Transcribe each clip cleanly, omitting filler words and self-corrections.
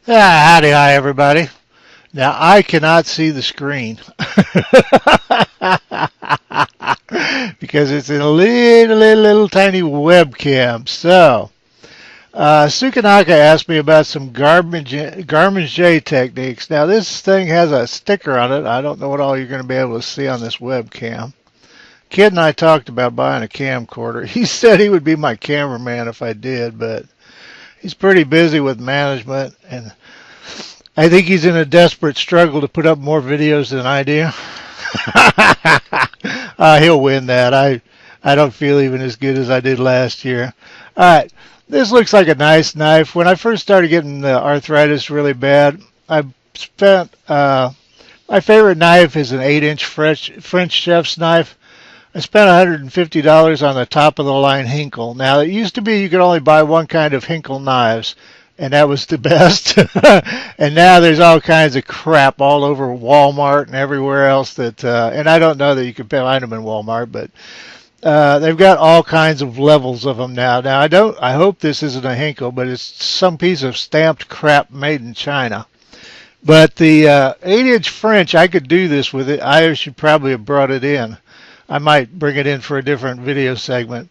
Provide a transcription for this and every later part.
Howdy, hi, everybody. Now, I cannot see the screen because it's in a little tiny webcam. So, Sukanaka asked me about some Garmin J techniques. Now, this thing has a sticker on it. I don't know what all you're going to be able to see on this webcam. Kid and I talked about buying a camcorder. He said he would be my cameraman if I did, but he's pretty busy with management, and I think he's in a desperate struggle to put up more videos than I do. He'll win that. I don't feel even as good as I did last year. All right, this looks like a nice knife. When I first started getting the arthritis really bad, I spent my favorite knife is an 8-inch French chef's knife. I spent $150 on the top of the line Hinkle. Now, it used to be you could only buy one kind of Hinkle knives, and that was the best. And now there's all kinds of crap all over Walmart and everywhere else that, and I don't know that you can find them in Walmart, but they've got all kinds of levels of them now. Now, I hope this isn't a Hinkle, but it's some piece of stamped crap made in China. But the 8-inch French, I could do this with it. I should probably have brought it in. I might bring it in for a different video segment.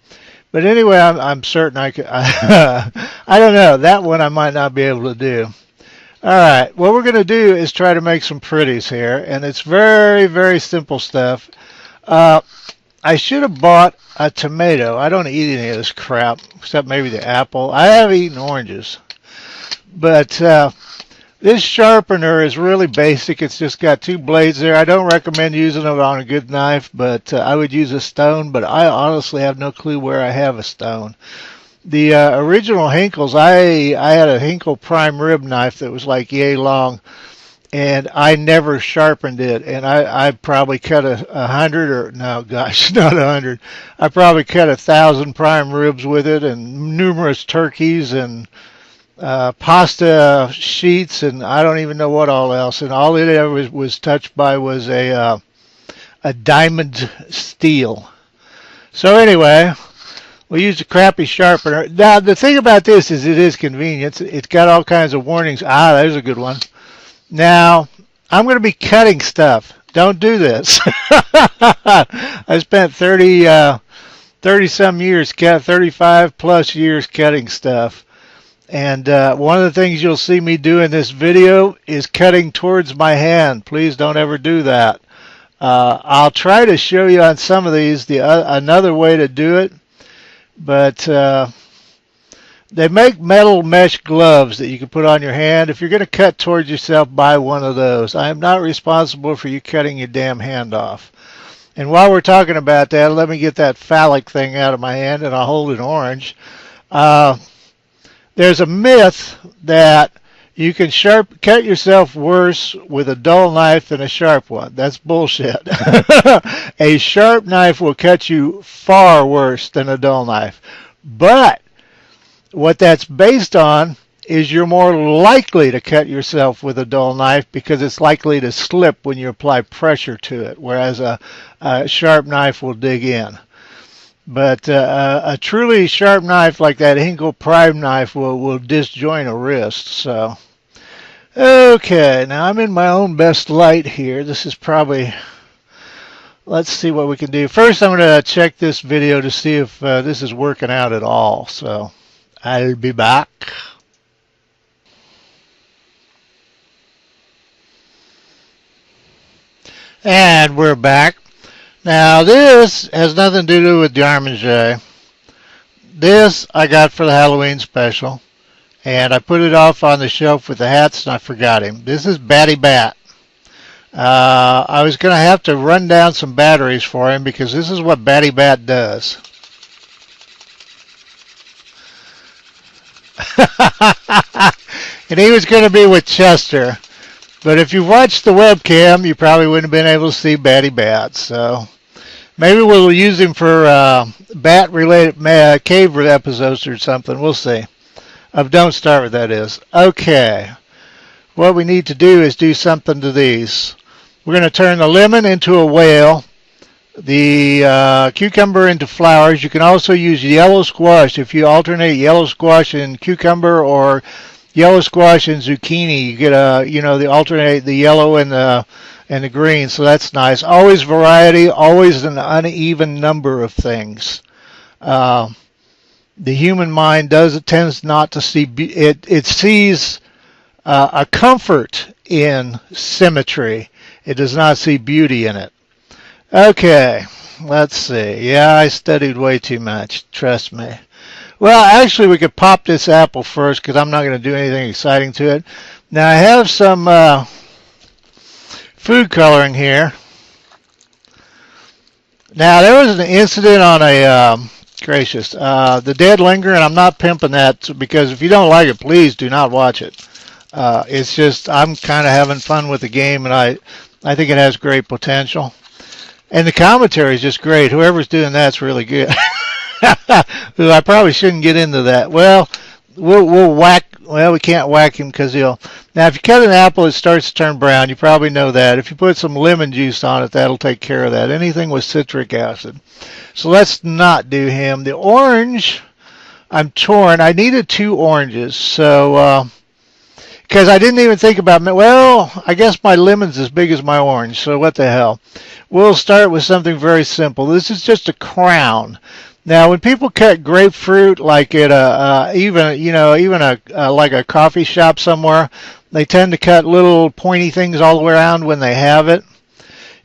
But anyway, I'm certain I could. I don't know. That one I might not be able to do. All right. What we're going to do is try to make some pretties here. And it's very, very simple stuff. I should have bought a tomato. I don't eat any of this crap, except maybe the apple. I have eaten oranges. But this sharpener is really basic. It's just got 2 blades there. I don't recommend using it on a good knife, but I would use a stone, but I honestly have no clue where I have a stone. The original Hinkles, I had a Hinkle prime rib knife that was like yay long, and I never sharpened it, and I probably cut 100, or no, gosh, not 100. I probably cut 1,000 prime ribs with it, and numerous turkeys, and pasta sheets, and I don't even know what all else. And all it ever was touched by was a diamond steel. So anyway, we used a crappy sharpener. Now the thing about this is it is convenient. It's got all kinds of warnings. There's a good one. Now I'm going to be cutting stuff. Don't do this. I spent 30 some years, 35 plus years cutting stuff. And one of the things you'll see me do in this video is cutting towards my hand. Please don't ever do that. I'll try to show you on some of these another way to do it. But they make metal mesh gloves that you can put on your hand. If you're going to cut towards yourself, buy one of those. I am not responsible for you cutting your damn hand off. And while we're talking about that, let me get that phallic thing out of my hand, and I'll hold an orange. There's a myth that you can cut yourself worse with a dull knife than a sharp one. That's bullshit. A sharp knife will cut you far worse than a dull knife. But what that's based on is you're more likely to cut yourself with a dull knife because it's likely to slip when you apply pressure to it, whereas a sharp knife will dig in. But a truly sharp knife like that Hinkle prime knife will disjoint a wrist. So, okay, now I'm in my own best light here. This is probably, let's see what we can do. First, I'm going to check this video to see if this is working out at all. So, I'll be back. And we're back. Now, this has nothing to do with Garmin J. This I got for the Halloween special, and I put it off on the shelf with the hats, and I forgot him. This is Batty Bat. I was going to have to run down some batteries for him because this is what Batty Bat does. And he was going to be with Chester. But if you watched the webcam, you probably wouldn't have been able to see Batty Bat. So maybe we'll use him for bat-related cave episodes or something. We'll see. Don't Starve, that is. Okay. What we need to do is do something to these. We're going to turn the lemon into a whale, the cucumber into flowers. You can also use yellow squash. If you alternate yellow squash and cucumber, or yellow squash and zucchini. You get the alternate the yellow and the green, so that's nice. Always variety, always an uneven number of things. The human mind tends not to see it sees a comfort in symmetry. It does not see beauty in it. Okay, let's see. Yeah, I studied way too much. Trust me. Well, actually, we could pop this apple first because I'm not going to do anything exciting to it. Now, I have some food coloring here. Now, there was an incident on the dead Linger, and I'm not pimping that because if you don't like it, please do not watch it. It's just I'm kind of having fun with the game, and I think it has great potential. And the commentary is just great. Whoever's doing that's really good. I probably shouldn't get into that. Well, we'll whack. Well, we can't whack him because he'll. Now, if you cut an apple, it starts to turn brown. You probably know that. If you put some lemon juice on it, that'll take care of that. Anything with citric acid. So let's not do him. The orange, I'm torn. I needed 2 oranges, so because I didn't even think about. Well, I guess my lemon's as big as my orange. So what the hell? We'll start with something very simple. This is just a crown. Now, when people cut grapefruit, like at even like a coffee shop somewhere, they tend to cut little pointy things all the way around when they have it.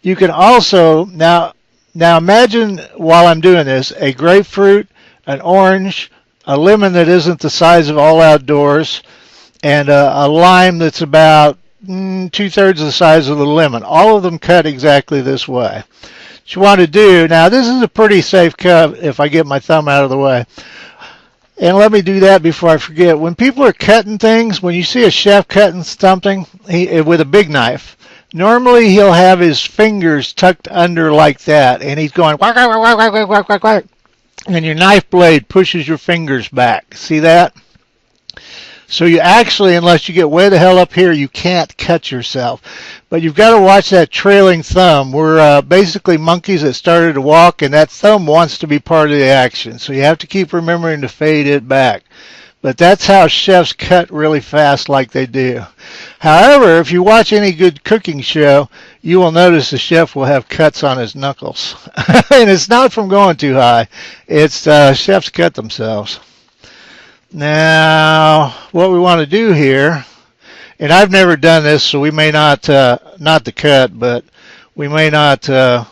You can also now imagine while I'm doing this a grapefruit, an orange, a lemon that isn't the size of All Outdoors, and a lime that's about 2/3 the size of the lemon. All of them cut exactly this way. What you want to do, now this is a pretty safe cut if I get my thumb out of the way. And let me do that before I forget. When people are cutting things, when you see a chef cutting something with a big knife, normally he'll have his fingers tucked under like that, and he's going whack, whack, whack, whack, whack, whack, whack, whack, and your knife blade pushes your fingers back. See that? So you actually, unless you get way the hell up here, you can't cut yourself. But you've got to watch that trailing thumb. We're basically monkeys that started to walk, and that thumb wants to be part of the action. So you have to keep remembering to fade it back. But that's how chefs cut really fast like they do. However, if you watch any good cooking show, you will notice the chef will have cuts on his knuckles. And it's not from going too high. It's chefs cut themselves. Now, what we want to do here, and I've never done this, so we may not the cut, but we may not, I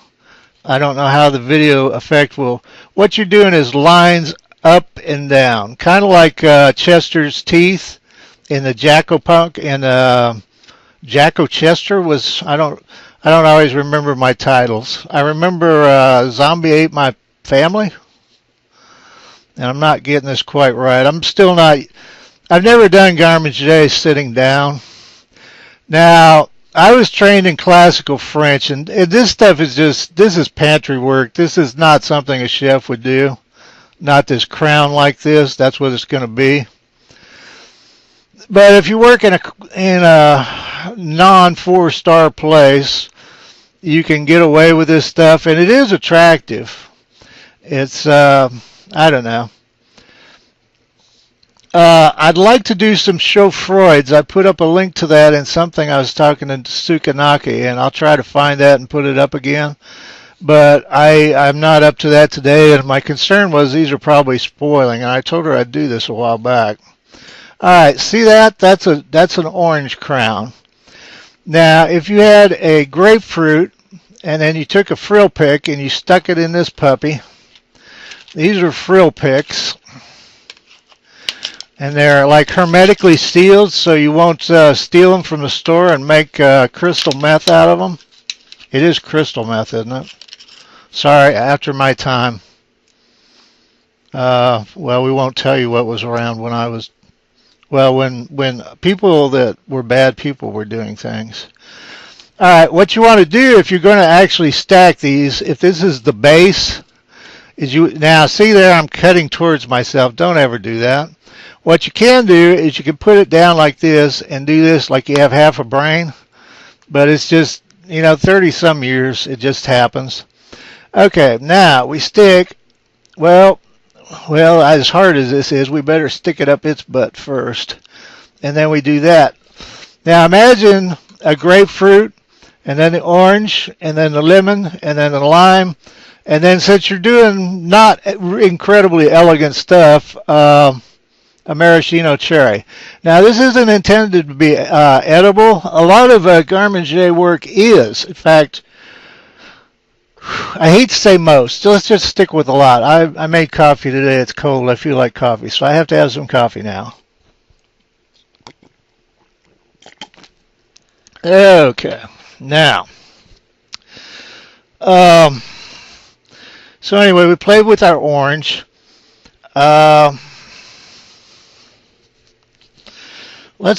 don't know how the video effect will. What you're doing is lines up and down, kind of like Chester's teeth in the Jacko Punk, and Jacko Chester was, I don't always remember my titles. I remember Zombie Ate My Family. And I'm not getting this quite right. I've never done garde-manger sitting down. Now, I was trained in classical French, and this stuff is this is pantry work. This is not something a chef would do. Not this crown like this. That's what it's going to be. But if you work in a non-4-star place, you can get away with this stuff, and it is attractive. It's I don't know. I'd like to do some Chaud Froids. I put up a link to that in something I was talking to Sukanaki, and I'll try to find that and put it up again. But I'm not up to that today, and my concern was these are probably spoiling, and I told her I'd do this a while back. All right, see that? That's an orange crown. Now, if you had a grapefruit, and then you took a frill pick and you stuck it in this puppy, these are frill picks, and they're like hermetically sealed, so you won't steal them from the store and make crystal meth out of them. It is crystal meth, isn't it? Sorry, after my time. Well, we won't tell you what was around when I was, well, when people that were bad people were doing things. All right, what you want to do if you're going to actually stack these, if this is the base, is now see there I'm cutting towards myself. Don't ever do that. What you can do is you can put it down like this and do this like you have half a brain, but it's just 30 some years it just happens. Okay, now we stick, well as hard as this is, we better stick it up its butt first. and then we do that. Now imagine a grapefruit, and then the orange, and then the lemon, and then the lime, and then since you're doing not incredibly elegant stuff, a maraschino cherry. Now this isn't intended to be edible. A lot of garde-manger work is. In fact, I hate to say most, so let's just stick with a lot. I made coffee today. It's cold. I feel like coffee, so I have to have some coffee now. Okay, now, so anyway, we played with our orange. Let's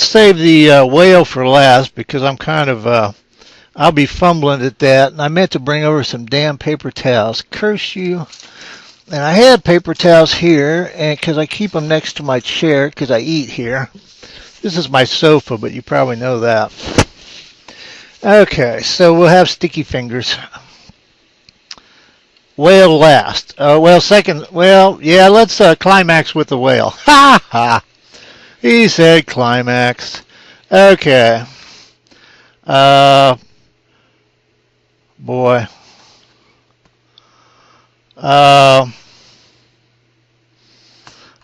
save the whale for last because I'm kind of, I'll be fumbling at that. And I meant to bring over some damn paper towels. Curse you. And I had paper towels here and because I keep them next to my chair because I eat here. This is my sofa, but you probably know that. Okay, so we'll have sticky fingers. Whale last. Well, second. Well, yeah, let's climax with the whale. Ha ha. He said climax. Okay. Boy.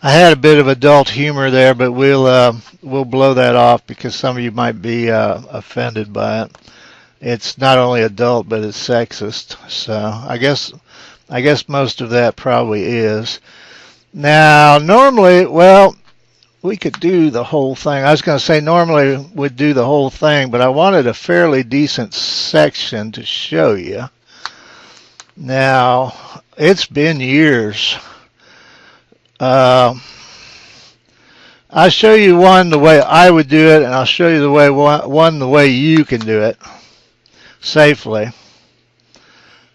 I had a bit of adult humor there, but we'll blow that off because some of you might be offended by it. It's not only adult, but it's sexist. So I guess most of that probably is. Now, normally, well, we could do the whole thing. I was going to say normally we'd do the whole thing, but I wanted a fairly decent section to show you. Now, it's been years. I'll show you one the way I would do it, and I'll show you the way one the way you can do it safely.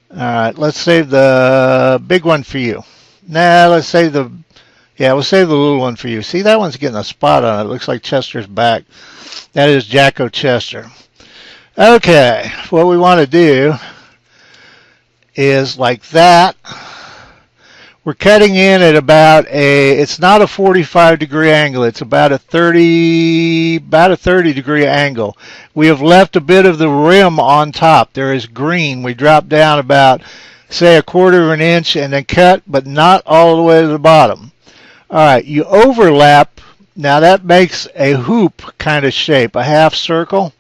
All right, let's save the big one for you. Nah, let's save the, yeah, we'll save the little one for you. See, that one's getting a spot on it. It looks like Chester's back. That is Jacko Chester. Okay, what we want to do is like that. We're cutting in at about it's not a 45-degree angle. It's about a 30-degree angle. We have left a bit of the rim on top. There is green. We drop down about, say, 1/4 of an inch and then cut, but not all the way to the bottom. All right, you overlap. Now that makes a hoop kind of shape, a half circle.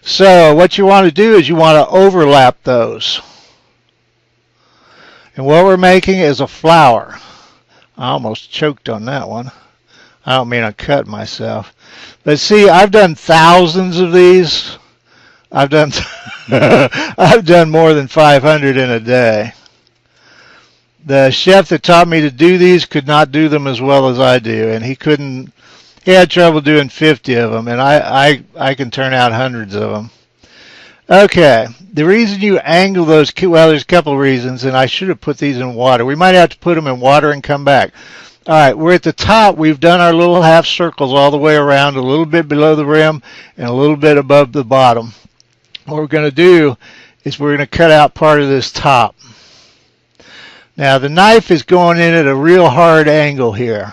So what you want to do is you want to overlap those. And what we're making is a flower. I almost choked on that one. I don't mean I cut myself. But see, I've done thousands of these. I've done I've done more than 500 in a day. The chef that taught me to do these could not do them as well as I do, and he had trouble doing 50 of them, and I can turn out hundreds of them. Okay, the reason you angle those, well, there's a couple of reasons, and I should have put these in water. We might have to put them in water and come back. All right, we're at the top. We've done our little half circles all the way around, a little bit below the rim and a little bit above the bottom. What we're going to do is we're going to cut out part of this top. Now, the knife is going in at a real hard angle here.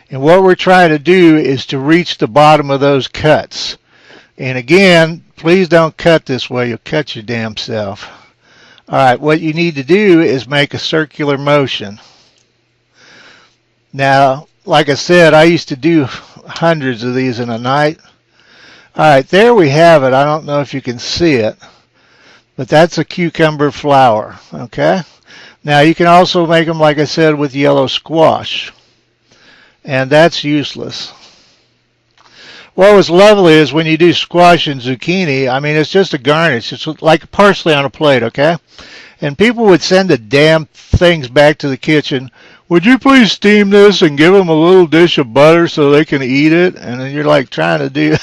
And what we're trying to do is to reach the bottom of those cuts. And again, please don't cut this way. You'll cut your damn self. All right, what you need to do is make a circular motion. Now, like I said, I used to do hundreds of these in a night. All right, there we have it. I don't know if you can see it, but that's a cucumber flower, okay? Now, you can also make them, like I said, with yellow squash, and that's useless. What was lovely is when you do squash and zucchini, I mean, it's just a garnish. It's like parsley on a plate, okay? And people would send the damn things back to the kitchen. Would you please steam this and give them a little dish of butter so they can eat it? And then you're like trying to do...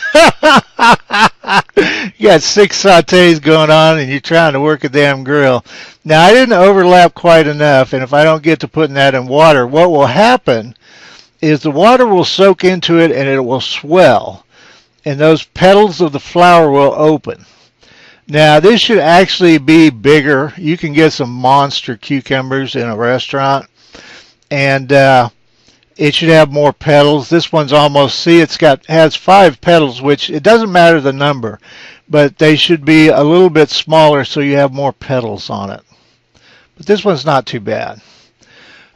You got 6 sautés going on and you're trying to work a damn grill. Now, I didn't overlap quite enough, and if I don't get to putting that in water, what will happen is the water will soak into it and it will swell, and those petals of the flower will open. Now, this should actually be bigger. You can get some monster cucumbers in a restaurant, and it should have more petals. This one's almost, see, has 5 petals, which it doesn't matter the number, but they should be a little bit smaller so you have more petals on it. But this one's not too bad.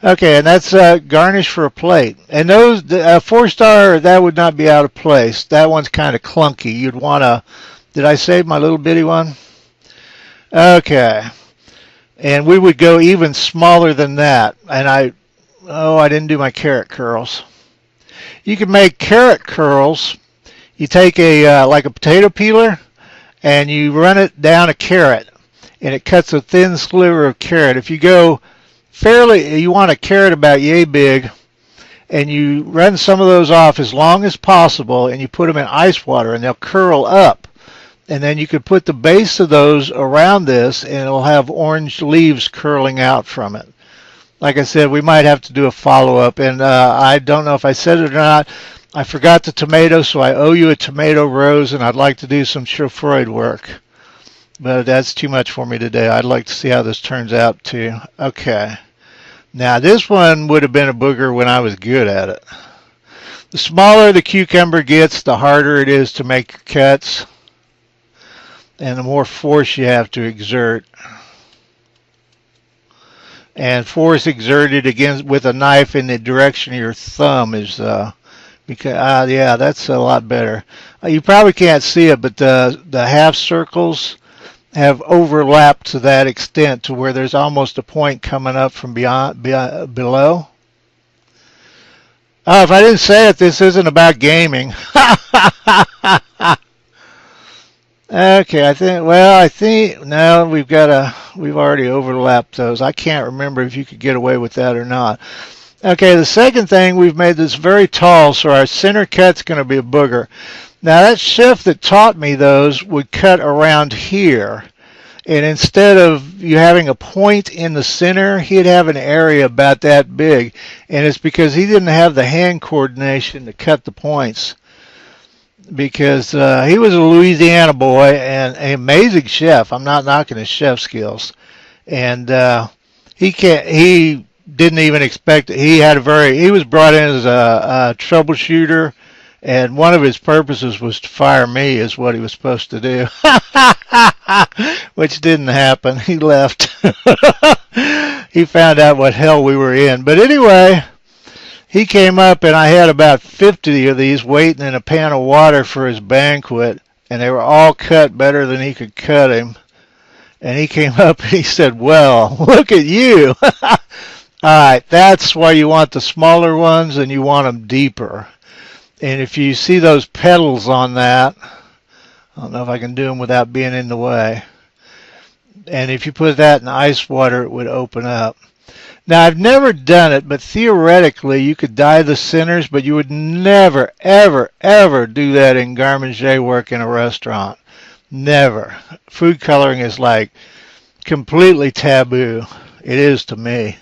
Okay, and that's garnish for a plate. And those 4-star, that would not be out of place. That one's kind of clunky. You'd want to, did I save my little bitty one? Okay. And we would go even smaller than that. And I didn't do my carrot curls. You can make carrot curls. You take like a potato peeler and you run it down a carrot and it cuts a thin sliver of carrot. If you go you want a carrot about yay big, and you run some of those off as long as possible and you put them in ice water and they'll curl up. And then you could put the base of those around this and it'll have orange leaves curling out from it. Like I said, we might have to do a follow-up, and I don't know if I said it or not. I forgot the tomato, so I owe you a tomato rose, and I'd like to do some Chaud Froid work. But that's too much for me today. I'd like to see how this turns out, too. Okay. Now, this one would have been a booger when I was good at it. The smaller the cucumber gets, the harder it is to make your cuts, and the more force you have to exert. And force exerted against with a knife in the direction of your thumb is because yeah, that's a lot better. You probably can't see it, but the half circles have overlapped to that extent to where there's almost a point coming up from below. Oh, if I didn't say it, this isn't about gaming. Okay, I think no, we've already overlapped those. I can't remember if you could get away with that or not. Okay, the second thing, we've made this very tall, so our center cut's going to be a booger. Now, that chef that taught me those would cut around here, and instead of you having a point in the center, he'd have an area about that big, and it's because he didn't have the hand coordination to cut the points. Because he was a Louisiana boy and an amazing chef. I'm not knocking his chef skills, and he didn't even expect it. He was brought in as a troubleshooter, and one of his purposes was to fire me, is what he was supposed to do, which didn't happen. He left. He found out what hell we were in. But anyway, he came up, and I had about 50 of these waiting in a pan of water for his banquet, and they were all cut better than he could cut him. And he came up and he said, "Well, look at you." All right, that's why you want the smaller ones, and you want them deeper. And if you see those petals on that, I don't know if I can do them without being in the way. And if you put that in ice water, it would open up. Now, I've never done it, but theoretically, you could dye the centers, but you would never, ever, ever do that in garde-manger work in a restaurant. Never. Food coloring is like completely taboo. It is to me.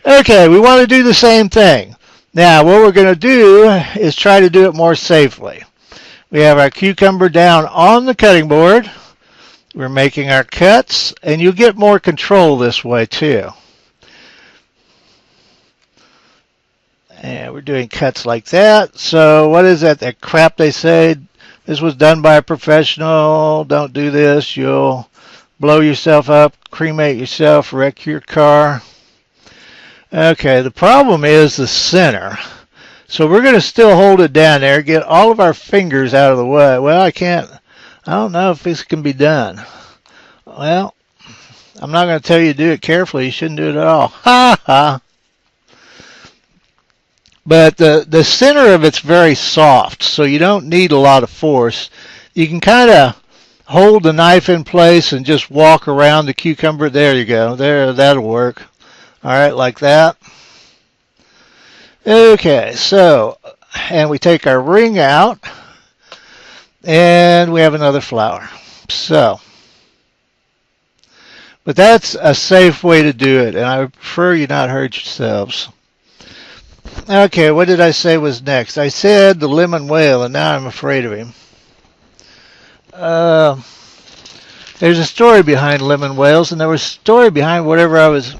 Okay, we want to do the same thing. Now, what we're going to do is try to do it more safely. We have our cucumber down on the cutting board. We're making our cuts, and you get more control this way too. And we're doing cuts like that. So what is that crap they say? This was done by a professional. Don't do this. You'll blow yourself up, cremate yourself, wreck your car. Okay, the problem is the center. So we're going to still hold it down there, get all of our fingers out of the way. Well, I don't know if this can be done. Well, I'm not going to tell you to do it carefully. You shouldn't do it at all. Ha ha. But the center of it's very soft, so you don't need a lot of force. You can kind of hold the knife in place and just walk around the cucumber. There you go. There, that'll work. All right, like that. Okay, so, and we take our ring out. And we have another flower. So, but that's a safe way to do it, and I would prefer you not hurt yourselves. Okay, what did I say was next? I said the lemon whale, and now I'm afraid of him. There's a story behind lemon whales, and there was a story behind whatever I was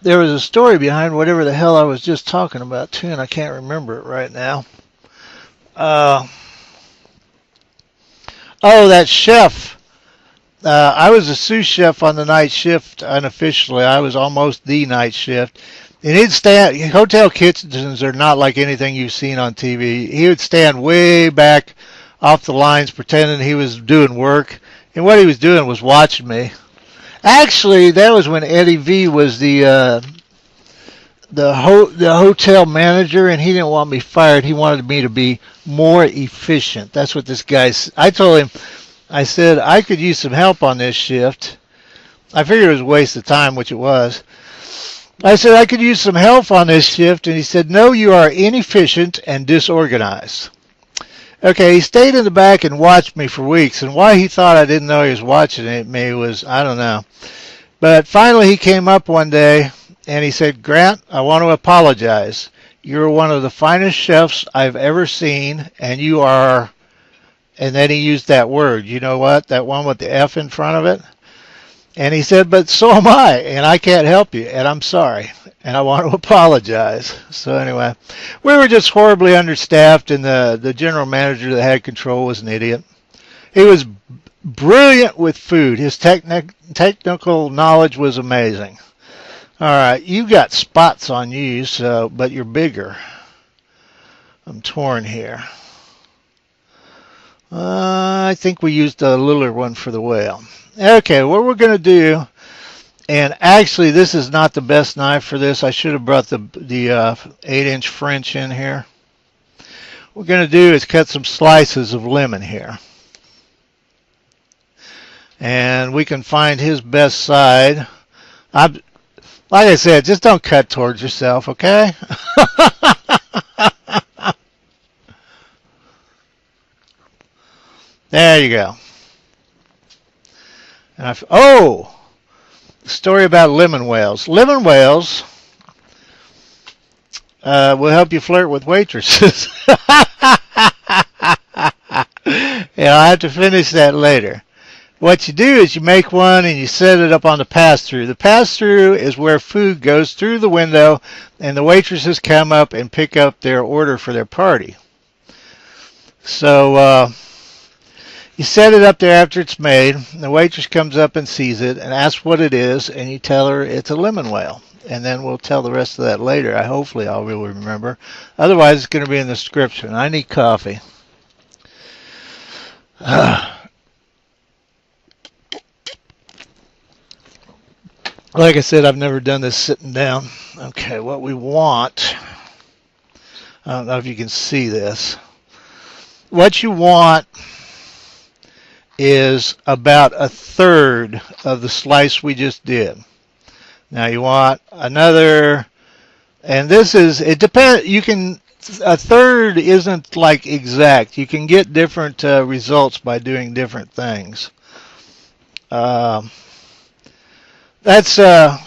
there was a story behind whatever the hell I was just talking about too, and I can't remember it right now. Uh, oh, that chef. I was a sous chef on the night shift unofficially. I was almost the night shift. And he'd stand, hotel kitchens are not like anything you've seen on TV. He would stand way back off the lines pretending he was doing work. And what he was doing was watching me. Actually, that was when Eddie V was the hotel manager, and he didn't want me fired. He wanted me to be more efficient. That's what this guy's. I told him, I said, I could use some help on this shift. I figured it was a waste of time, which it was. I said, I could use some help on this shift, and he said, no, you are inefficient and disorganized. Okay, he stayed in the back and watched me for weeks, and why he thought I didn't know he was watching me was, I don't know. But finally he came up one day, and he said, Grant, I want to apologize. You're one of the finest chefs I've ever seen, and you are, and then he used that word, you know what, that one with the F in front of it. And he said, but so am I, and I can't help you, and I'm sorry, and I want to apologize. So anyway, we were just horribly understaffed, and the general manager that had control was an idiot. He was brilliant with food. His technical knowledge was amazing. All right, you got spots on you, so but you're bigger. I'm torn here. I think we used a littler one for the whale. Okay, what we're going to do, and actually this is not the best knife for this. I should have brought the 8-inch French in here. What we're going to do is cut some slices of lemon here. And we can find his best side. Like I said, just don't cut towards yourself, okay? There you go. And story about lemon whales. Lemon whales will help you flirt with waitresses. Yeah, I'll have to finish that later. What you do is you make one and you set it up on the pass-through. The pass-through is where food goes through the window and the waitresses come up and pick up their order for their party. So you set it up there after it's made. The waitress comes up and sees it and asks what it is, and you tell her it's a lemon whale. And then we'll tell the rest of that later. Hopefully I'll really remember. Otherwise, it's going to be in the description. I need coffee. Like I said, I've never done this sitting down. Okay, what we want, I don't know if you can see this. What you want is about a third of the slice we just did. Now you want another, and this is, it depends, you can, a third isn't like exact. You can get different results by doing different things. That's,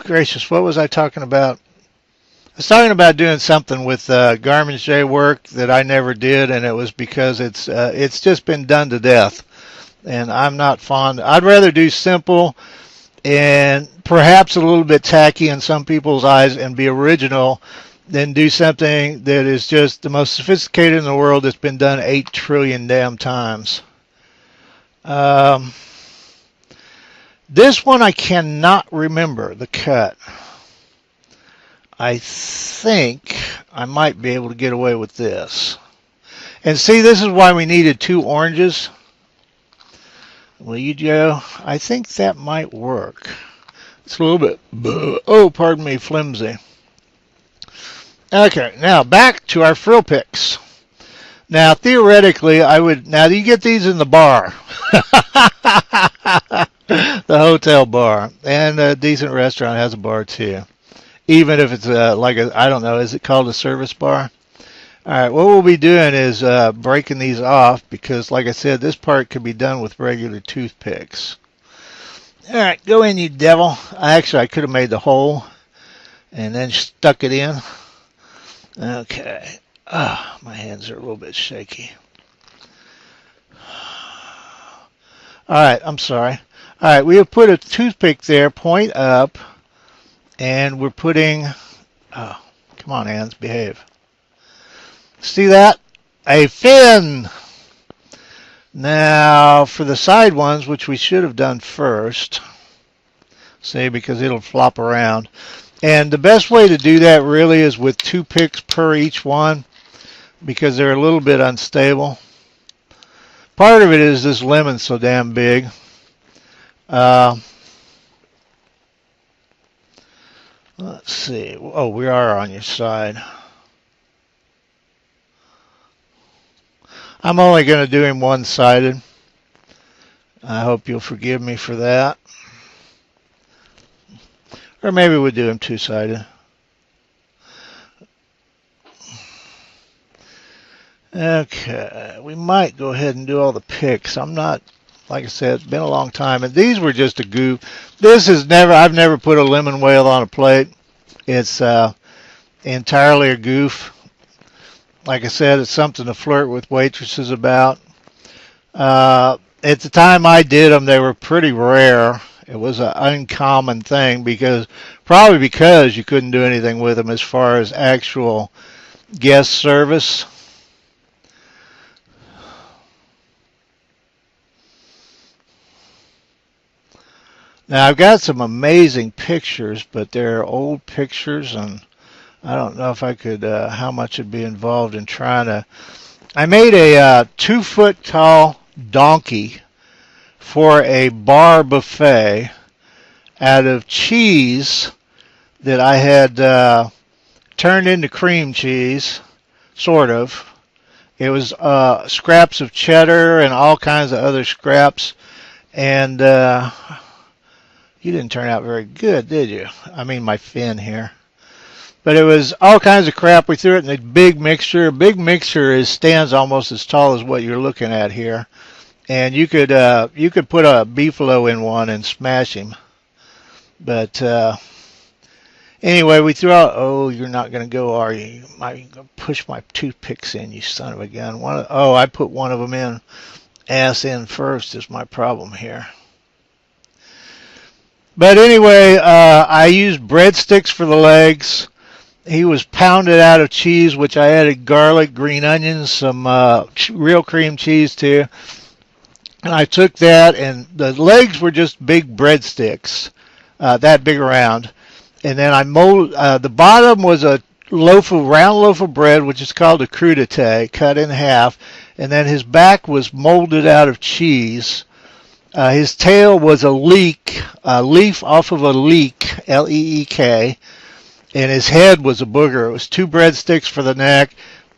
gracious, what was I talking about? I was talking about doing something with Garnishing work that I never did, and it was because it's just been done to death. And I'm not fond. I'd rather do simple and perhaps a little bit tacky in some people's eyes and be original than do something that is just the most sophisticated in the world that's been done 8 trillion damn times. This one I cannot remember the cut. I think I might be able to get away with this. And see, this is why we needed 2 oranges. Will you, Joe? I think that might work. It's a little bit, oh, pardon me, flimsy. Okay, now back to our frill picks. Now, theoretically, now you get these in the bar. The hotel bar. And a decent restaurant has a bar too. Even if it's I don't know, is it called a service bar? Alright, what we'll be doing is breaking these off because, like I said, this part could be done with regular toothpicks. Alright, go in, you devil. I could have made the hole and then stuck it in. Okay. My hands are a little bit shaky. Alright, I'm sorry. Alright, we have put a toothpick there, point up, And we're putting, oh, come on, Ans, behave. See that? A fin. Now, for the side ones, which we should have done first, see, because it'll flop around. And the best way to do that really is with 2 picks per each one, because they're a little bit unstable. Part of it is this lemon's so damn big. Let's see. Oh, we are on your side. I'm only going to do him one-sided. I hope you'll forgive me for that. Or maybe we'll do him two-sided. Okay, we might go ahead and do all the picks. I'm not, like I said, it's been a long time. And these were just a goof. This is never, I've never put a lemon whale on a plate. It's entirely a goof. Like I said, it's something to flirt with waitresses about. At the time I did them, they were pretty rare. It was an uncommon thing probably because you couldn't do anything with them as far as actual guest service. Now I've got some amazing pictures, but they're old pictures, and I don't know if I could, how much would be involved in trying to. I made a 2-foot tall donkey for a bar buffet out of cheese that I had turned into cream cheese, sort of. It was scraps of cheddar and all kinds of other scraps, and you didn't turn out very good, did you? I mean, my fin here. But it was all kinds of crap. We threw it in a big mixture. A big mixture stands almost as tall as what you're looking at here. And you could put a beefalo in one and smash him. But anyway, we threw out. Oh, you're not going to go, are you? I'm going to push my toothpicks in, you son of a gun. I put one of them in. Ass in first is my problem here. But anyway, I used breadsticks for the legs. He was pounded out of cheese, which I added garlic, green onions, some real cream cheese too. And I took that, and the legs were just big breadsticks, that big around. And then I molded, the bottom was a round loaf of bread, which is called a crudité, cut in half. And then his back was molded out of cheese. His tail was a leek, a leaf off of a leek, L-E-E-K. And his head was a booger. It was 2 breadsticks for the neck,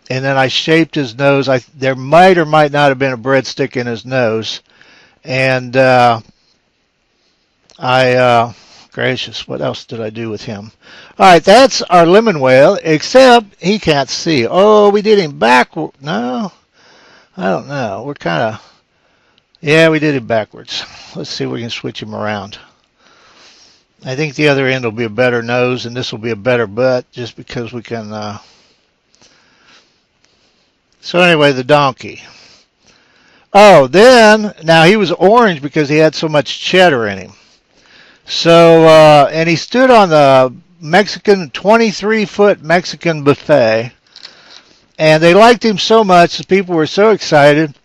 and then I shaped his nose. There might or might not have been a breadstick in his nose. And gracious, what else did I do with him? All right, that's our lemon whale, except he can't see. Oh, we did him backward. No, I don't know. We're kind of, yeah, we did him backwards. Let's see if we can switch him around. I think the other end will be a better nose, and this will be a better butt, just because we can. So anyway, the donkey. Oh, then, now he was orange because he had so much cheddar in him. So, and he stood on the 23-foot Mexican buffet, and they liked him so much, the people were so excited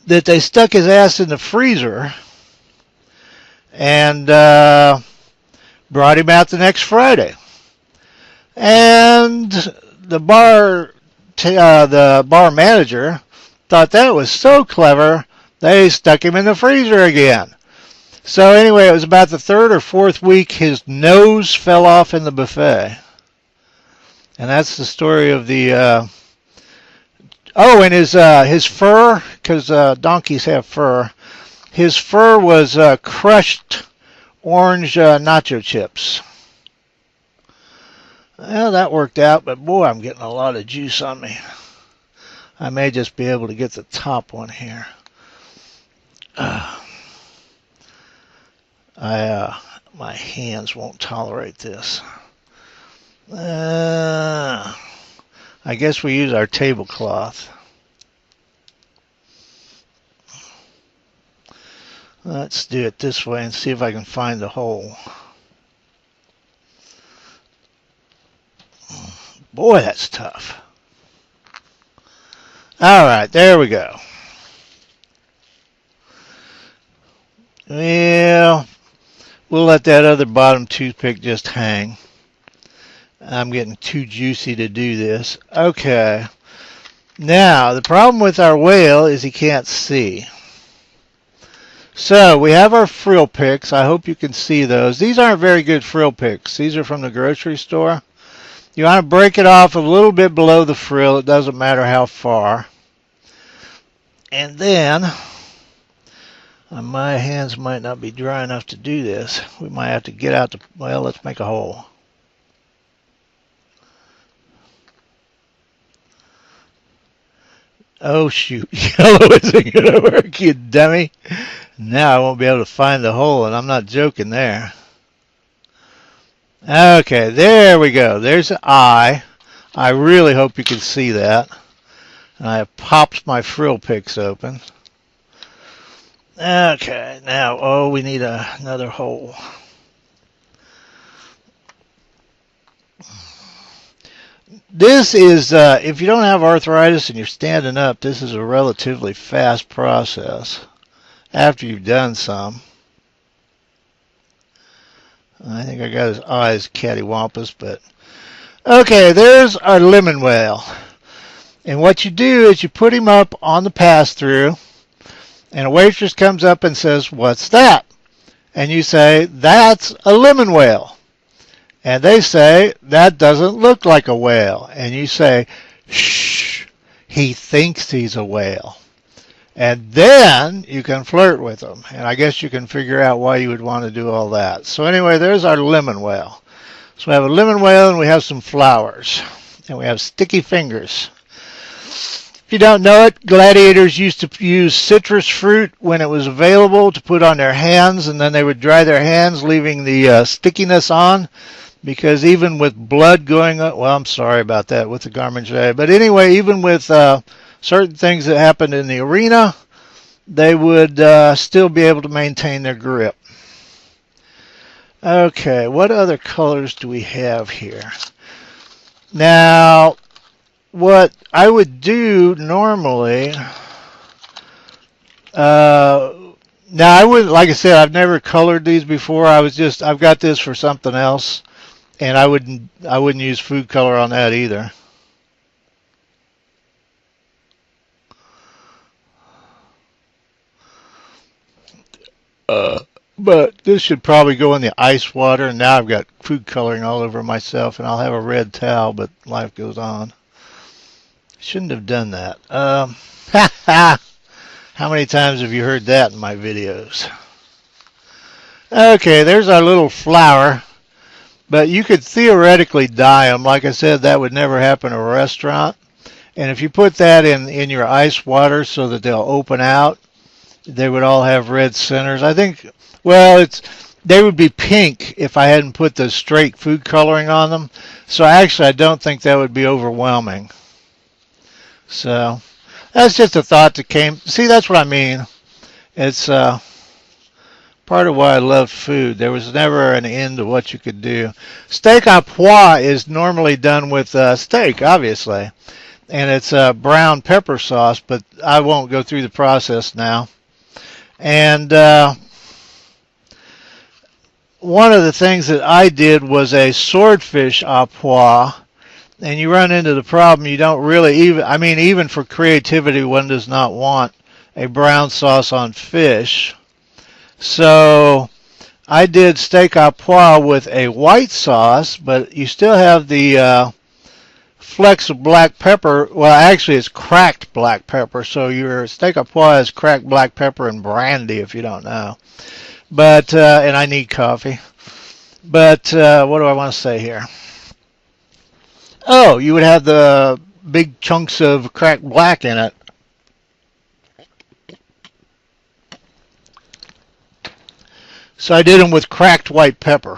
that they stuck his ass in the freezer, and brought him out the next Friday. And the bar manager thought that was so clever, they stuck him in the freezer again. So anyway, it was about the 3rd or 4th week, his nose fell off in the buffet. And that's the story of the, and his fur, because donkeys have fur, his fur was crushed orange nacho chips. Well, that worked out, but boy, I'm getting a lot of juice on me. I may just be able to get the top one here. My hands won't tolerate this. I guess we use our tablecloth. Let's do it this way and see if I can find the hole. Boy, that's tough. All right, there we go. Well, we'll let that other bottom toothpick just hang. I'm getting too juicy to do this. Okay. Now, the problem with our whale is he can't see. So, we have our frill picks. I hope you can see those. These aren't very good frill picks. These are from the grocery store. You want to break it off a little bit below the frill. It doesn't matter how far. And then, my hands might not be dry enough to do this. We might have to get out the, well, let's make a hole. Oh shoot, yellow isn't gonna work, you dummy. Now I won't be able to find the hole, and I'm not joking there. Okay, there we go. There's an eye. I really hope you can see that. And I have popped my frill picks open. Okay, now, oh, we need another hole. This is, if you don't have arthritis and you're standing up, this is a relatively fast process after you've done some. I think I got his eyes cattywampus, but okay, there's our lemon whale. And what you do is you put him up on the pass-through, and a waitress comes up and says, "What's that?" And you say, "That's a lemon whale." And they say, "That doesn't look like a whale." And you say, "Shh, he thinks he's a whale." And then you can flirt with them. And I guess you can figure out why you would want to do all that. So anyway, there's our lemon whale. So we have a lemon whale and we have some flowers. And we have sticky fingers. If you don't know it, gladiators used to use citrus fruit when it was available to put on their hands. And then they would dry their hands, leaving the stickiness on. Because even with blood going on, well, I'm sorry about that with the Garnishing. But anyway, even with certain things that happened in the arena, they would still be able to maintain their grip. Okay, what other colors do we have here? Now, what I would do normally, now I would, like I said, I've never colored these before. I've got this for something else. And I wouldn't use food color on that either. But this should probably go in the ice water. And now I've got food coloring all over myself, and I'll have a red towel, but life goes on. Shouldn't have done that. How many times have you heard that in my videos? Okay, there's our little flower. But you could theoretically dye them. Like I said, that would never happen in a restaurant. And if you put that in your ice water so that they'll open out, they would all have red centers. I think, well, they would be pink if I hadn't put the straight food coloring on them. So actually, I don't think that would be overwhelming. So that's just a thought that came. See, that's what I mean. It's part of why I love food. There was never an end to what you could do. Steak à pois is normally done with steak, obviously. And it's brown pepper sauce, but I won't go through the process now. And one of the things that I did was a swordfish à pois. And you run into the problem, you don't really even for creativity, one does not want a brown sauce on fish. So I did steak à pois with a white sauce, but you still have the flecks of black pepper. Well, actually, it's cracked black pepper. So your steak à pois is cracked black pepper and brandy, if you don't know. But and I need coffee. But what do I want to say here? Oh, you would have the big chunks of cracked black in it. So I did them with cracked white pepper.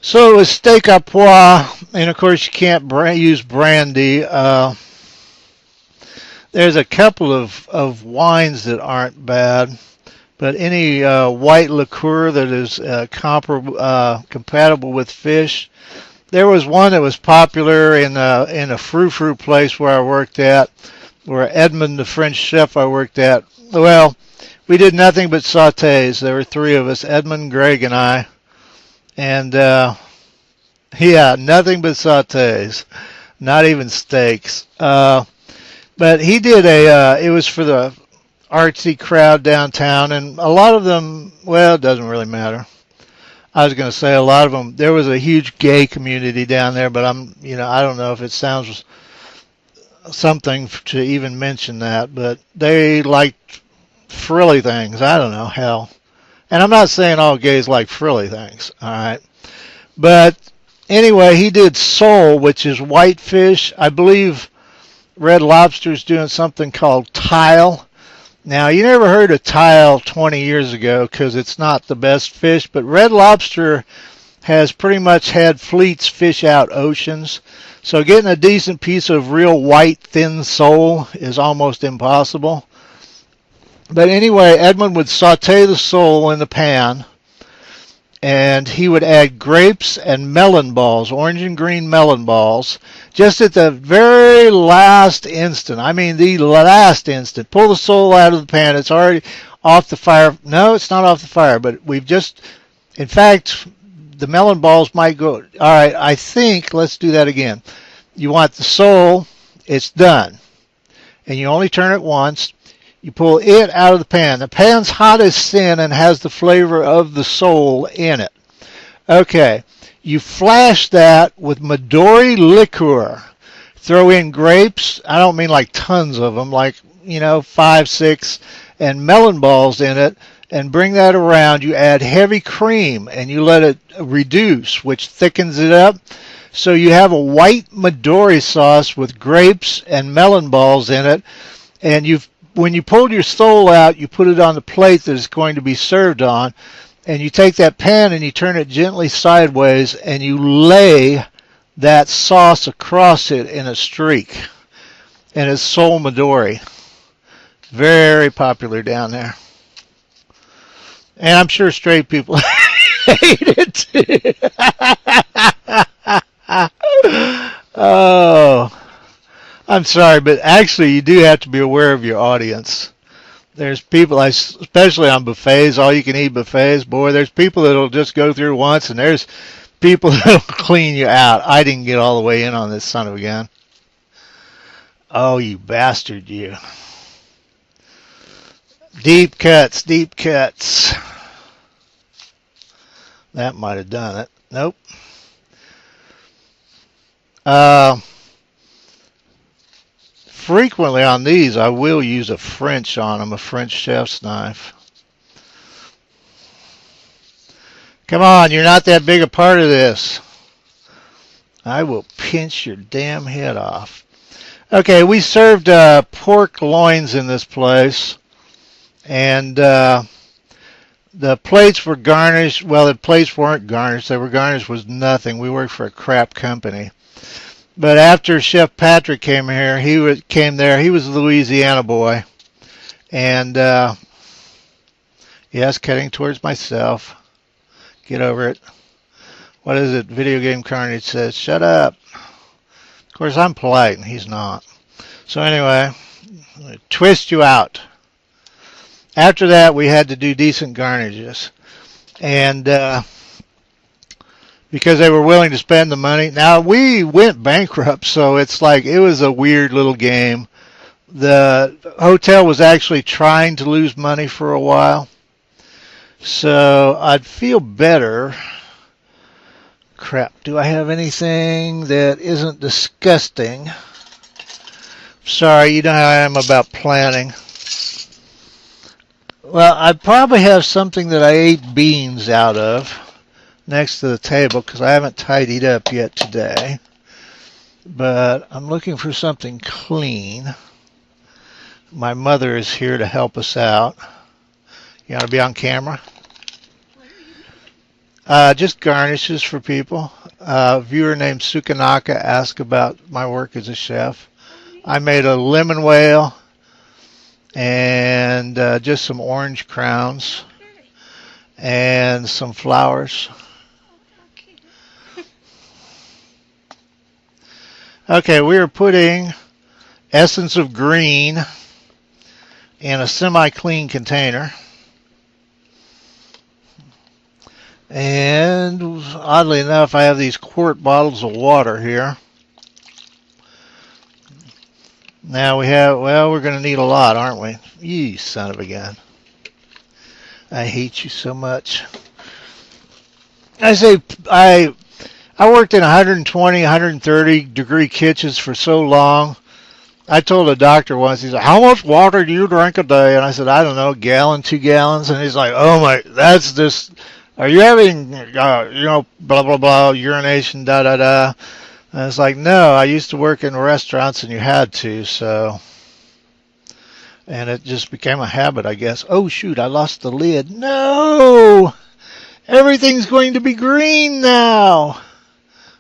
So it was steak à pois, and of course you can't use brandy. There's a couple of wines that aren't bad, but any white liqueur that is compatible with fish, There was one that was popular in a frou-frou place where I worked at, where Edmund, the French chef I worked at. Well, we did nothing but sautés. There were three of us, Edmund, Greg, and I. And, yeah, nothing but sautés. Not even steaks. But he did it was for the artsy crowd downtown, and a lot of them, well, it doesn't really matter. I was going to say a lot of them, there was a huge gay community down there, but I don't know if it sounds something to even mention that, but they liked frilly things. I don't know, hell. And I'm not saying all gays like frilly things, all right? But anyway, he did sole, which is whitefish. I believe Red Lobster's doing something called tile. Now, you never heard of tile 20 years ago because it's not the best fish, but Red Lobster has pretty much had fleets fish out oceans. So getting a decent piece of real white, thin sole is almost impossible. But anyway, Edmund would saute the sole in the pan, and he would add grapes and melon balls, orange and green melon balls, just at the very last instant. I mean, the last instant. Pull the sole out of the pan. It's already off the fire. No, it's not off the fire, but we've just, in fact, the melon balls might go. All right, I think, let's do that again. You want the sole, it's done. And you only turn it once. You pull it out of the pan. The pan's hot as sin and has the flavor of the sole in it. Okay, you flash that with Midori liqueur. Throw in grapes. I don't mean like tons of them, like, 5, 6, and melon balls in it, and bring that around. You add heavy cream, and you let it reduce, which thickens it up. So you have a white Midori sauce with grapes and melon balls in it, and when you pulled your sole out, you put it on the plate that it's going to be served on, and you take that pan and you turn it gently sideways, and you lay that sauce across it in a streak. And it's sole Midori. Very popular down there. And I'm sure straight people hate it too. Oh. I'm sorry, but actually you do have to be aware of your audience. There's people, especially on buffets, all-you-can-eat buffets, boy, there's people that'll just go through once, and there's people that'll clean you out. I didn't get all the way in on this son of a gun. Oh, you bastard, you. Deep cuts, deep cuts. That might have done it. Nope. Frequently on these, I will use a French on them, a French chef's knife. Come on, you're not that big a part of this. I will pinch your damn head off. Okay, we served pork loins in this place, and the plates were garnished. Well, the plates weren't garnished. They were garnished with nothing. We worked for a crap company. But after Chef Patrick came here, he was a Louisiana boy. And, yes, cutting towards myself. Get over it. What is it? Video Game Carnage says, shut up. Of course, I'm polite, and he's not. So anyway, twist you out. After that, we had to do decent garnishes. And, because they were willing to spend the money. Now, we went bankrupt, so it's like it was a weird little game. The hotel was actually trying to lose money for a while. So I'd feel better. Crap, do I have anything that isn't disgusting? Sorry, you know how I am about planning. Well, I probably have something that I ate beans out of next to the table because I haven't tidied up yet today. But I'm looking for something clean. My mother is here to help us out. You want to be on camera? Just garnishes for people. A viewer named Sukanaka asked about my work as a chef. I made a lemon whale and just some orange crowns and some flowers. Okay, we are putting essence of green in a semi-clean container. And oddly enough, I have these quart bottles of water here. Now we have, well, we're going to need a lot, aren't we? You son of a gun. I hate you so much. I worked in 120, 130 degree kitchens for so long. I told a doctor once, he said, how much water do you drink a day? And I said, I don't know, a gallon, 2 gallons. And he's like, oh my, that's just, are you having, blah, blah, blah, urination, da, da, da. And I was like, no, I used to work in restaurants and you had to, so. And it just became a habit, I guess. Oh, shoot, I lost the lid. No! Everything's going to be green now.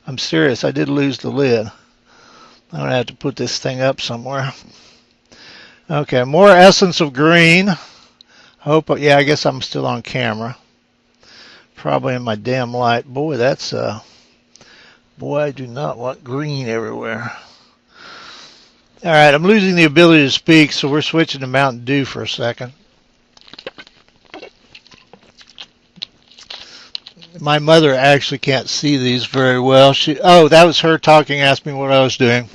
I'm serious, I did lose the lid. I'm going to have to put this thing up somewhere. Okay, more essence of green. Yeah, I guess I'm still on camera. Probably in my damn light. Boy, that's, boy, I do not want green everywhere. All right, I'm losing the ability to speak, so we're switching to Mountain Dew for a second. My mother actually can't see these very well. Oh, that was her talking, asked me what I was doing.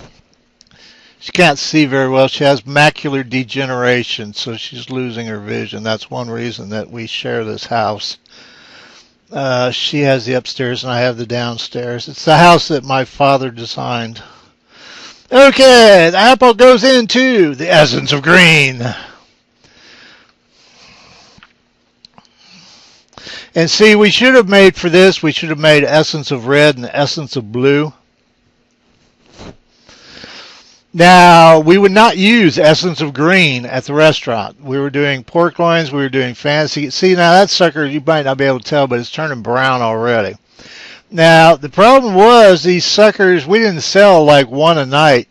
She can't see very well. She has macular degeneration, so she's losing her vision. That's one reason that we share this house. She has the upstairs and I have the downstairs. It's the house that my father designed. Okay, the apple goes into the essence of green. And see, we should have made for this, we should have made essence of red and essence of blue. Now, we would not use essence of green at the restaurant. We were doing pork loins, we were doing fancy. See, now that sucker, you might not be able to tell, but it's turning brown already. Now, the problem was these suckers, we didn't sell like one a night.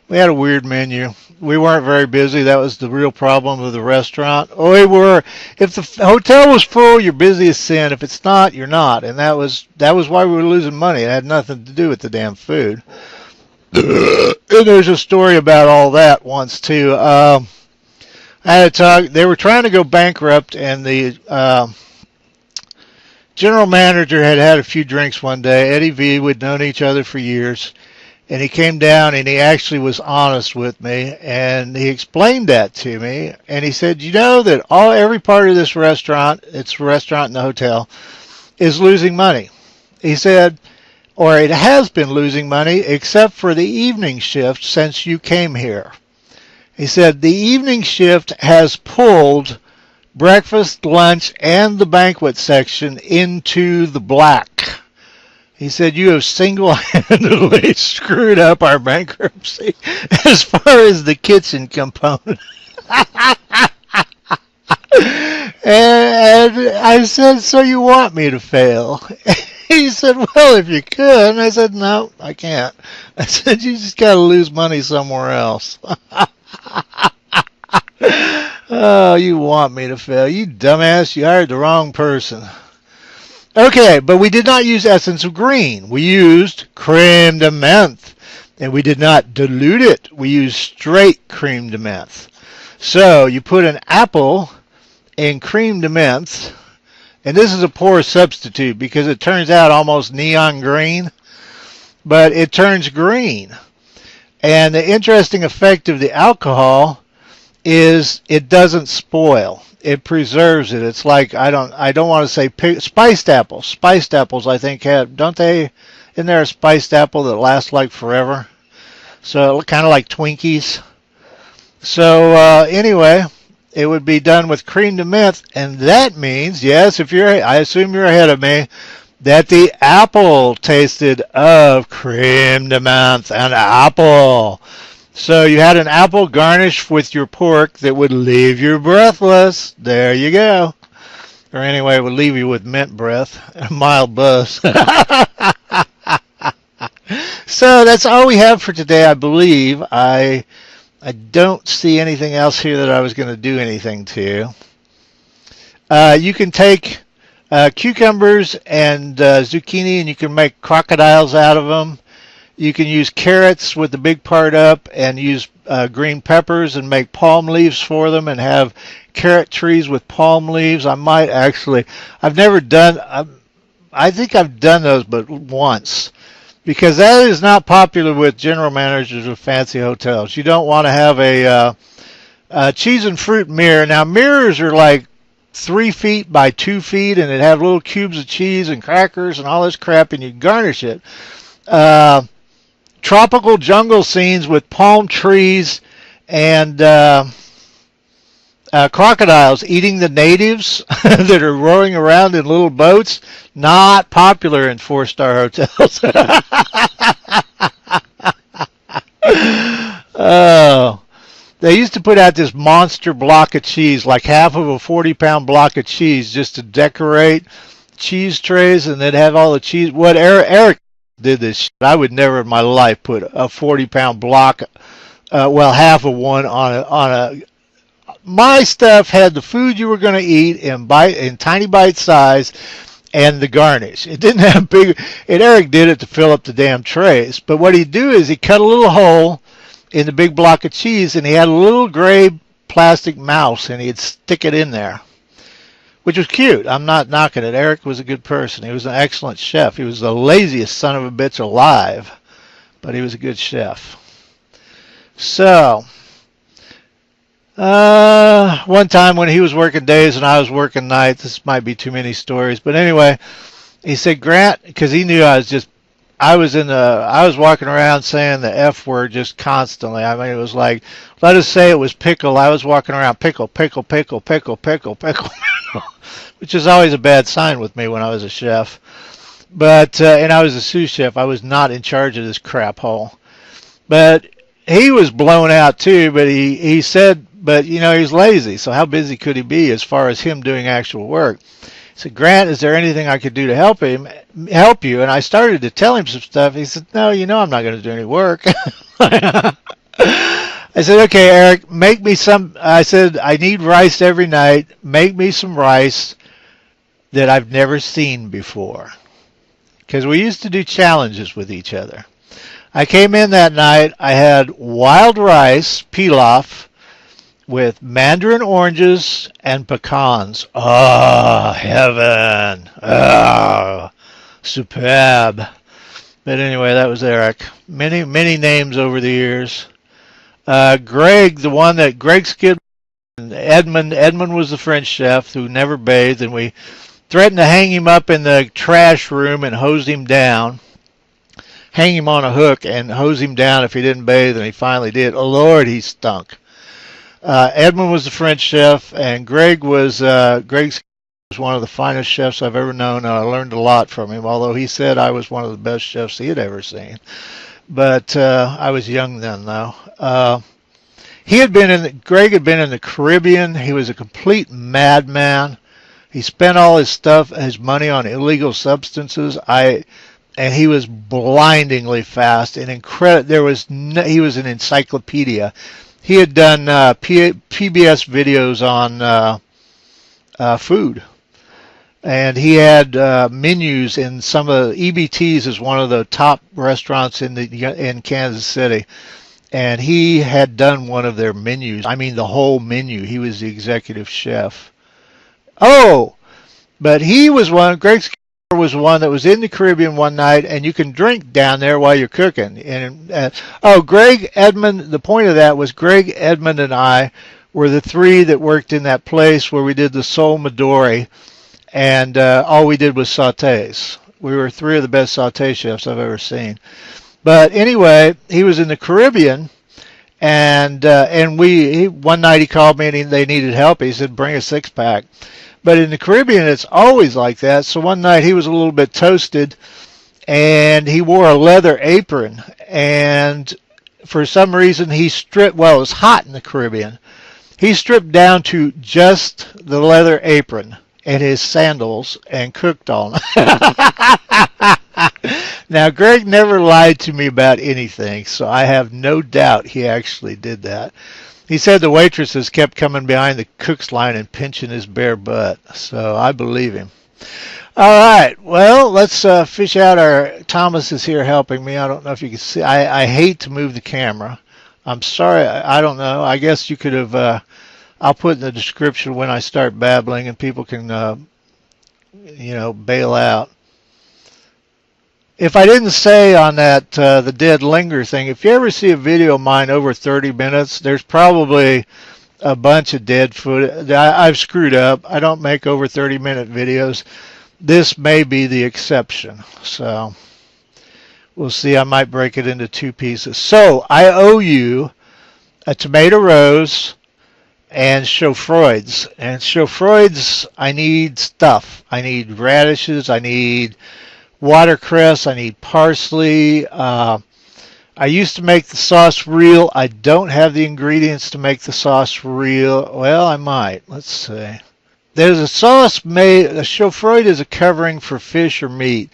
We had a weird menu. We weren't very busy. That was the real problem of the restaurant. Oh, we were. If the hotel was full, you're busy as sin. If it's not, you're not. And that was why we were losing money. It had nothing to do with the damn food. And there's a story about all that once too. I had to talk. They were trying to go bankrupt, and the general manager had had a few drinks one day. Eddie V. We'd known each other for years. And he came down and he actually was honest with me and he explained that to me. And he said, you know that every part of this restaurant, it's a restaurant and the hotel, is losing money. He said, or it has been losing money except for the evening shift since you came here. He said, the evening shift has pulled breakfast, lunch, and the banquet section into the black. He said, you have single-handedly screwed up our bankruptcy as far as the kitchen component. And I said, so you want me to fail? He said, well, if you could. And I said, no, I can't. I said, you just got to lose money somewhere else. Oh, you want me to fail. You dumbass, you hired the wrong person. Okay, but we did not use essence of green. We used creme de menthe, and we did not dilute it. We used straight creme de menthe. So you put an apple in creme de menthe, and this is a poor substitute because it turns out almost neon green, but it turns green. And the interesting effect of the alcohol is it doesn't spoil. It preserves it. It's like, I don't want to say spiced apples. Spiced apples, I think, isn't there a spiced apple that lasts like forever? So kind of like Twinkies. So anyway, it would be done with creme de menthe, and that means, yes, I assume you're ahead of me, that the apple tasted of creme de menthe, an apple. So you had an apple garnished with your pork that would leave you breathless. There you go. Or anyway, it would leave you with mint breath, a mild buzz. So that's all we have for today, I believe. I don't see anything else here that I was going to do anything to. You can take cucumbers and zucchini and you can make crocodiles out of them. You can use carrots with the big part up and use green peppers and make palm leaves for them and have carrot trees with palm leaves. I might actually, I've never done, I think I've done those but once, because that is not popular with general managers of fancy hotels. You don't want to have a cheese and fruit mirror. Now mirrors are like 3 feet by 2 feet, and it have little cubes of cheese and crackers and all this crap, and you garnish it. Tropical jungle scenes with palm trees and crocodiles eating the natives that are rowing around in little boats. Not popular in 4-star hotels. Oh. They used to put out this monster block of cheese, like half of a 40-pound block of cheese, just to decorate cheese trays, and they'd have all the cheese. What Eric did this shit. I would never in my life put a 40-pound block, well, half of one on a. My stuff had the food you were going to eat in tiny bite size, and the garnish. It didn't have big. And Eric did it to fill up the damn trays. But what he'd do is he cut a little hole in the big block of cheese, and he had a little gray plastic mouse, and he'd stick it in there, which was cute. I'm not knocking it. Eric was a good person. He was an excellent chef. He was the laziest son of a bitch alive, but he was a good chef. So, one time when he was working days and I was working nights, this might be too many stories, but anyway, he said, Grant, because he knew I was walking around saying the F word just constantly. I mean, it was like, let us say it was pickle. I was walking around pickle, pickle, pickle, pickle, pickle, pickle, which is always a bad sign with me when I was a chef. But, and I was a sous chef. I was not in charge of this crap hole. But he was blown out too, but he said, but you know, he's lazy. So how busy could he be as far as him doing actual work? He said, Grant, is there anything I could do to help you? And I started to tell him some stuff. He said, no, you know I'm not going to do any work. I said, okay, Eric, make me some. I said, I need rice every night. Make me some rice that I've never seen before. Because we used to do challenges with each other. I came in that night. I had wild rice, pilaf, with mandarin oranges and pecans. Oh, heaven. Oh, superb. But anyway, that was Eric. Many, many names over the years. Greg, Greg's kid, Edmund was the French chef who never bathed, and we threatened to hang him up in the trash room and hose him down. Hang him on a hook and hose him down if he didn't bathe, and he finally did. Oh, Lord, he stunk. Edmund was the French chef, and Greg's was one of the finest chefs I've ever known, and I learned a lot from him, although he said I was one of the best chefs he had ever seen. But I was young then, though. Greg had been in the Caribbean. He was a complete madman. He spent all his money on illegal substances. And he was blindingly fast and he was an encyclopedia. He had done PBS videos on food, and he had menus in some of the EBT's is one of the top restaurants in Kansas City, and he had done one of their menus. I mean, the whole menu. He was the executive chef. Oh, but Greg was one that was in the Caribbean one night, and you can drink down there while you're cooking. And Greg, Edmund, the point of that was Greg, Edmund, and I were the three that worked in that place where we did the sole Midori, and all we did was sautés. We were three of the best sauté chefs I've ever seen. But anyway, he was in the Caribbean, and one night he called me and they needed help. He said, bring a 6-pack. But in the Caribbean, it's always like that. So one night he was a little bit toasted, and he wore a leather apron. And for some reason, it was hot in the Caribbean. He stripped down to just the leather apron and his sandals and cooked all night. Now, Greg never lied to me about anything, so I have no doubt he actually did that. He said the waitresses kept coming behind the cook's line and pinching his bare butt, so I believe him. All right. Well, let's fish out our. Thomas is here helping me. I don't know if you can see. I hate to move the camera. I'm sorry. I don't know. I guess you could have. I'll put in the description when I start babbling, and people can, bail out. If I didn't say on that the dead Linger thing, if you ever see a video of mine over 30 minutes, there's probably a bunch of dead footage. I've screwed up. I don't make over 30-minute videos. This may be the exception. So we'll see. I might break it into two pieces. So I owe you a tomato rose and Chaud Froids. And Chaud Froids, I need stuff. I need radishes. I need watercress. I need parsley. I used to make the sauce real. I don't have the ingredients to make the sauce real. Well, I might. Let's see. There's a sauce made. A Chaud Froid is a covering for fish or meat.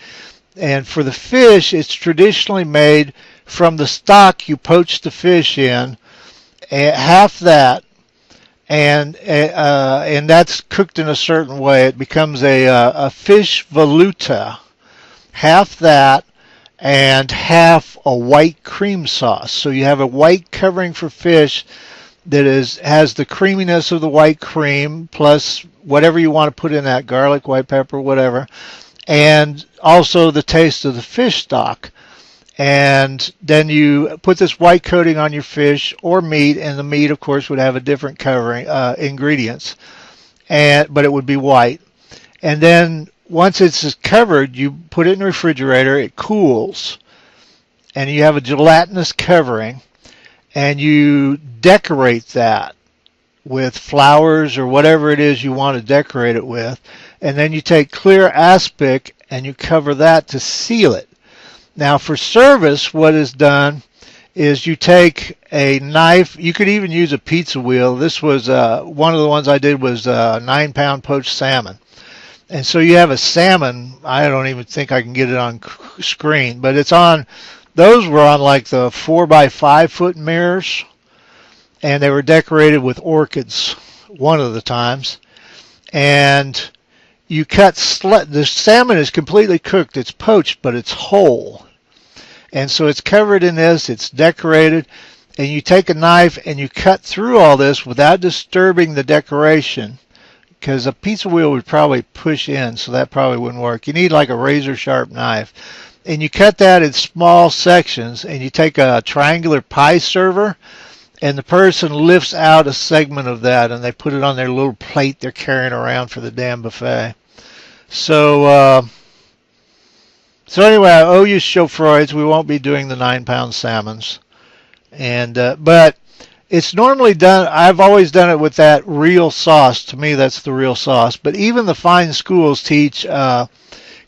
And for the fish, it's traditionally made from the stock you poach the fish in, half that, and that's cooked in a certain way. It becomes a fish velouté, half that, and half a white cream sauce. So you have a white covering for fish that has the creaminess of the white cream plus whatever you want to put in that, garlic, white pepper, whatever, and also the taste of the fish stock. And then you put this white coating on your fish or meat, and the meat, of course, would have a different covering ingredients, but it would be white. And then once it's covered, you put it in the refrigerator. It cools, and you have a gelatinous covering, and you decorate that with flowers or whatever it is you want to decorate it with. And then you take clear aspic and you cover that to seal it. Now for service, what is done is you take a knife. You could even use a pizza wheel. This was one of the ones I did was 9-pound poached salmon. And so you have a salmon. I don't even think I can get it on screen, but it's on. Those were on like the 4x5 foot mirrors, and they were decorated with orchids one of the times. And you cut the salmon is completely cooked. It's poached, but it's whole. And so it's covered in this. It's decorated. And you take a knife and you cut through all this without disturbing the decoration, because a pizza wheel would probably push in, so that probably wouldn't work. You need like a razor sharp knife. And you cut that in small sections, and you take a triangular pie server, and the person lifts out a segment of that, and they put it on their little plate they're carrying around for the damn buffet. So anyway, I owe you Chaud Froids. We won't be doing the 9-pound salmons, but it's normally done. I've always done it with that real sauce. To me, that's the real sauce. But even the fine schools teach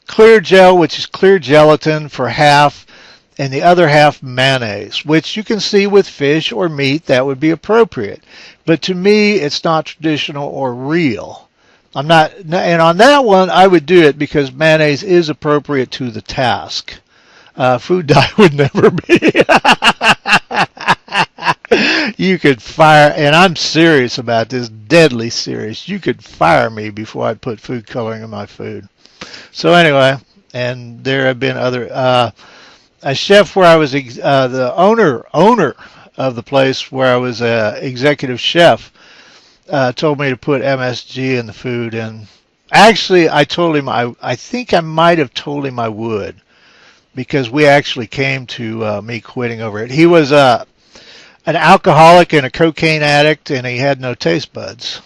clear gel, which is clear gelatin for half, and the other half mayonnaise, which you can see with fish or meat. That would be appropriate. But to me, it's not traditional or real. I'm not, and on that one, I would do it because mayonnaise is appropriate to the task. Food dye would never be. You could fire, and I'm serious about this, deadly serious. You could fire me before I put food coloring in my food. So anyway, and there have been other, a chef where I was the owner of the place where I was executive chef told me to put MSG in the food, and actually I told him I think I might have told him I would, because we actually came to me quitting over it. He was an alcoholic and a cocaine addict, and he had no taste buds.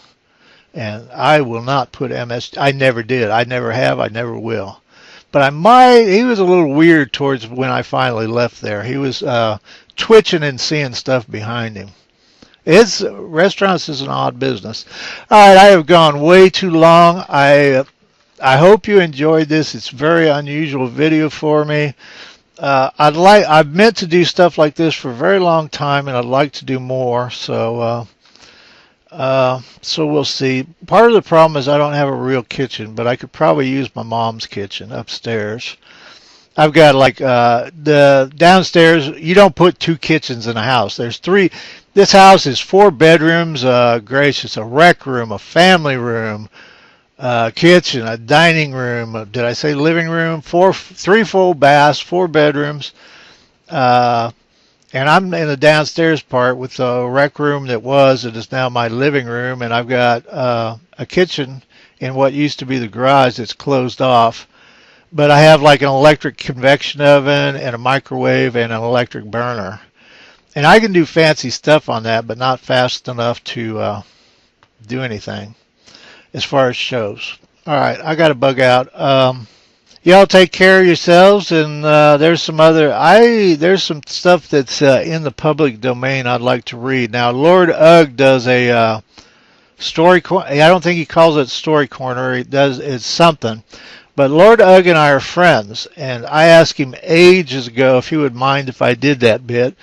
And I will not put MSG. I never did. I never have. I never will. But I might. He was a little weird towards when I finally left there. He was twitching and seeing stuff behind him. Restaurants is an odd business. All right, I have gone way too long. I hope you enjoyed this. It's a very unusual video for me. I've meant to do stuff like this for a very long time, and I'd like to do more. So we'll see. Part of the problem is I don't have a real kitchen, but I could probably use my mom's kitchen upstairs. I've got like the downstairs. You don't put two kitchens in a house. There's three. This house is 4 bedrooms. Gracious, a rec room, a family room, kitchen, a dining room. Did I say living room? Three full baths, 4 bedrooms. Uh, and I'm in the downstairs part with the rec room that was. It is now my living room, and I've got a kitchen in what used to be the garage that's closed off. But I have like an electric convection oven and a microwave and an electric burner. And I can do fancy stuff on that, but not fast enough to do anything as far as shows. All right, I got to bug out. Y'all take care of yourselves, and there's some stuff that's in the public domain I'd like to read. Now, Lord Ugg does a story. I don't think he calls it story corner. It's something. But Lord Ugg and I are friends, and I asked him ages ago if he would mind if I did that bit,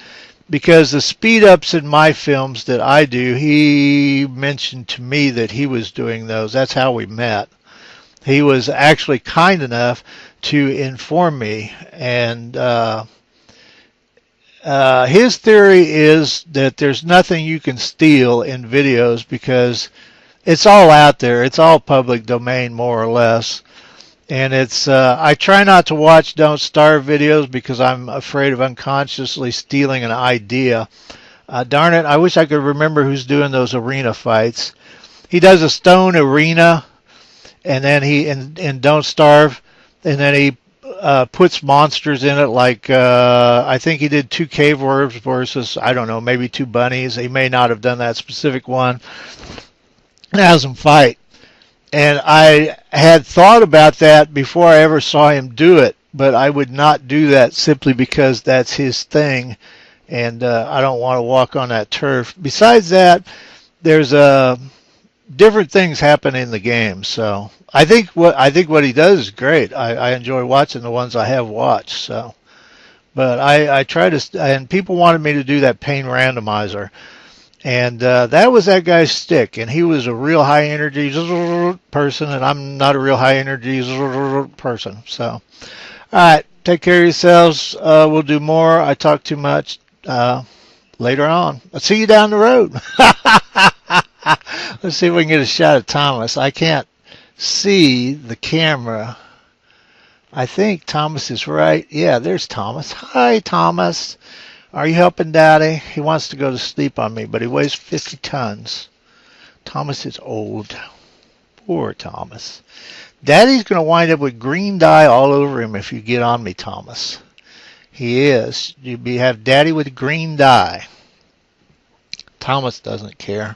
because the speed ups in my films that I do, he mentioned to me that he was doing those. That's how we met. He was actually kind enough to inform me, and his theory is that there's nothing you can steal in videos because it's all out there. It's all public domain, more or less. And I try not to watch Don't Starve videos because I'm afraid of unconsciously stealing an idea. Darn it, I wish I could remember who's doing those arena fights. He does a stone arena, and then in Don't Starve, and then he puts monsters in it, like I think he did 2 cave worms versus, I don't know, maybe 2 bunnies. He may not have done that specific one. And has them fight. And I had thought about that before I ever saw him do it, but I would not do that simply because that's his thing, and I don't want to walk on that turf. Besides that, there's different things happen in the game, so I think what he does is great. I enjoy watching the ones I have watched. So, but I try to, and people wanted me to do that pain randomizer. And that was that guy's stick, and he was a real high energy person, and I'm not a real high energy person. So, all right, take care of yourselves. We'll do more. I talk too much later on. I'll see you down the road. Let's see if we can get a shot of Thomas. I can't see the camera. I think Thomas is right. Yeah, there's Thomas. Hi, Thomas. Are you helping Daddy? He wants to go to sleep on me, but he weighs 50 tons. Thomas is old. Poor Thomas. Daddy's going to wind up with green dye all over him if you get on me, Thomas. He is. You have Daddy with green dye. Thomas doesn't care.